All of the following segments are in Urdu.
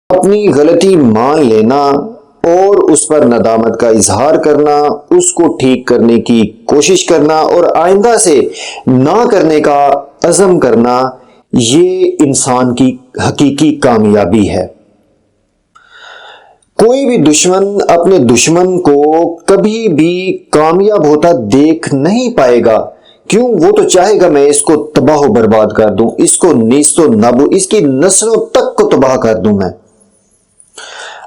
اپنی غلطی مان لینا اور اس پر ندامت کا اظہار کرنا، اس کو ٹھیک کرنے کی کوشش کرنا اور آئندہ سے نہ کرنے کا عزم کرنا، یہ انسان کی حقیقی کامیابی ہے۔ کوئی بھی دشمن اپنے دشمن کو کبھی بھی کامیاب ہوتا دیکھ نہیں پائے گا۔ کیوں؟ وہ تو چاہے گا میں اس کو تباہ و برباد کر دوں، اس کو نیست و نابو، اس کی نسلوں تک کو تباہ کر دوں میں۔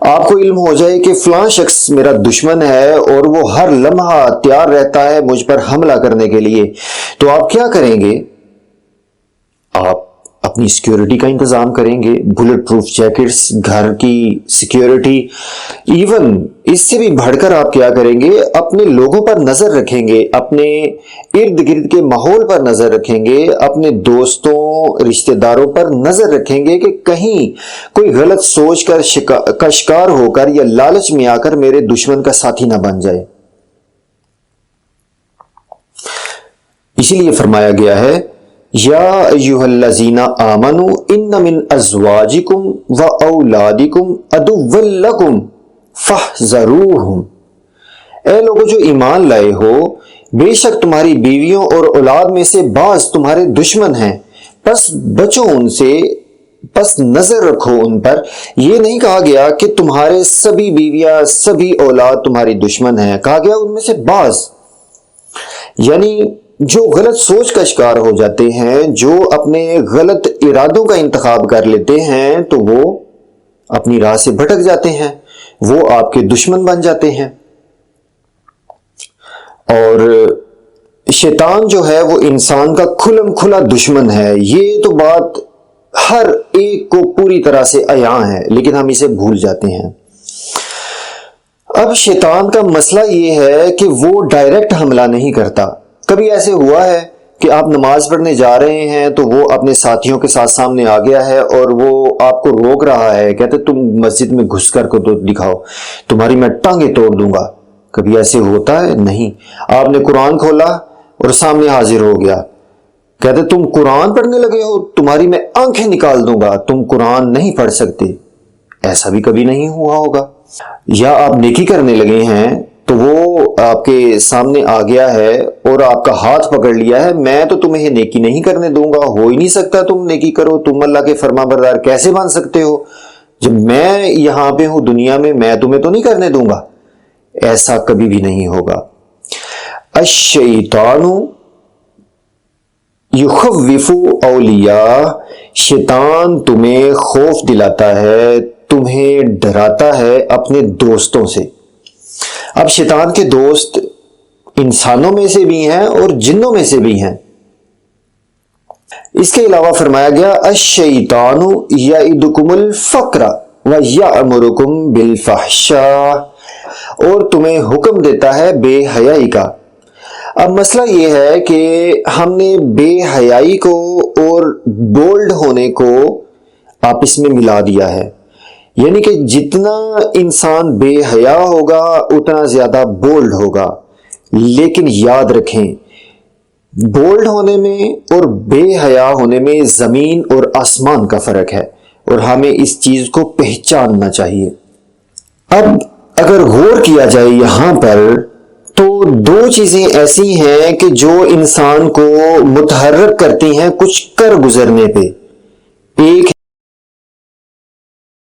آپ کو علم ہو جائے کہ فلاں شخص میرا دشمن ہے اور وہ ہر لمحہ تیار رہتا ہے مجھ پر حملہ کرنے کے لیے، تو آپ کیا کریں گے؟ آپ اپنی سیکیورٹی کا انتظام کریں گے، بلٹ پروف جیکٹس، گھر کی سیکیورٹی، ایون اس سے بھی بڑھ کر آپ کیا کریں گے؟ اپنے لوگوں پر نظر رکھیں گے، اپنے ارد گرد کے ماحول پر نظر رکھیں گے، اپنے دوستوں رشتہ داروں پر نظر رکھیں گے کہ کہیں کوئی غلط سوچ کا شکار ہو کر یا لالچ میں آ کر میرے دشمن کا ساتھی نہ بن جائے۔ اسی لیے فرمایا گیا ہے یا ایھا الذین آمنوا ان من ازواجکم و اولادکم عدوا لکم فاحذروہم، اے لوگوں جو ایمان لائے ہو، بے شک تمہاری بیویوں اور اولاد میں سے بعض تمہارے دشمن ہیں، پس بچو ان سے، پس نظر رکھو ان پر۔ یہ نہیں کہا گیا کہ تمہارے سبھی بیویاں سبھی اولاد تمہاری دشمن ہیں، کہا گیا ان میں سے بعض، یعنی جو غلط سوچ کا شکار ہو جاتے ہیں، جو اپنے غلط ارادوں کا انتخاب کر لیتے ہیں، تو وہ اپنی راہ سے بھٹک جاتے ہیں، وہ آپ کے دشمن بن جاتے ہیں۔ اور شیطان جو ہے وہ انسان کا کھلم کھلا دشمن ہے، یہ تو بات ہر ایک کو پوری طرح سے عیاں ہے، لیکن ہم اسے بھول جاتے ہیں۔ اب شیطان کا مسئلہ یہ ہے کہ وہ ڈائریکٹ حملہ نہیں کرتا۔ کبھی ایسے ہوا ہے کہ آپ نماز پڑھنے جا رہے ہیں تو وہ اپنے ساتھیوں کے ساتھ سامنے آ گیا ہے اور وہ آپ کو روک رہا ہے، کہتے تم مسجد میں گھس کر کو تو دکھاؤ، تمہاری میں ٹانگیں توڑ دوں گا۔ کبھی ایسے ہوتا ہے؟ نہیں۔ آپ نے قرآن کھولا اور سامنے حاضر ہو گیا، کہتے تم قرآن پڑھنے لگے ہو، تمہاری میں آنکھیں نکال دوں گا، تم قرآن نہیں پڑھ سکتے۔ ایسا بھی کبھی نہیں ہوا ہوگا۔ یا آپ نیکی کرنے لگے ہیں تو وہ آپ کے سامنے آ گیا ہے اور آپ کا ہاتھ پکڑ لیا ہے، میں تو تمہیں نیکی نہیں کرنے دوں گا، ہو ہی نہیں سکتا تم نیکی کرو، تم اللہ کے فرما بردار کیسے بن سکتے ہو؟ جب میں یہاں پہ ہوں دنیا میں، میں تمہیں تو نہیں کرنے دوں گا۔ ایسا کبھی بھی نہیں ہوگا۔ الشیطان یخوف اولیاء، شیطان تمہیں خوف دلاتا ہے، تمہیں ڈراتا ہے اپنے دوستوں سے۔ اب شیطان کے دوست انسانوں میں سے بھی ہیں اور جنوں میں سے بھی ہیں۔ اس کے علاوہ فرمایا گیا الشیطان یعدکم الفقر ویأمرکم بالفحشاء، اور تمہیں حکم دیتا ہے بے حیائی کا۔ اب مسئلہ یہ ہے کہ ہم نے بے حیائی کو اور بولڈ ہونے کو آپس میں ملا دیا ہے، یعنی کہ جتنا انسان بے حیا ہوگا اتنا زیادہ بولڈ ہوگا۔ لیکن یاد رکھیں، بولڈ ہونے میں اور بے حیا ہونے میں زمین اور آسمان کا فرق ہے، اور ہمیں اس چیز کو پہچاننا چاہیے۔ اب اگر غور کیا جائے یہاں پر تو دو چیزیں ایسی ہیں کہ جو انسان کو متحرک کرتی ہیں کچھ کر گزرنے پہ۔ ایک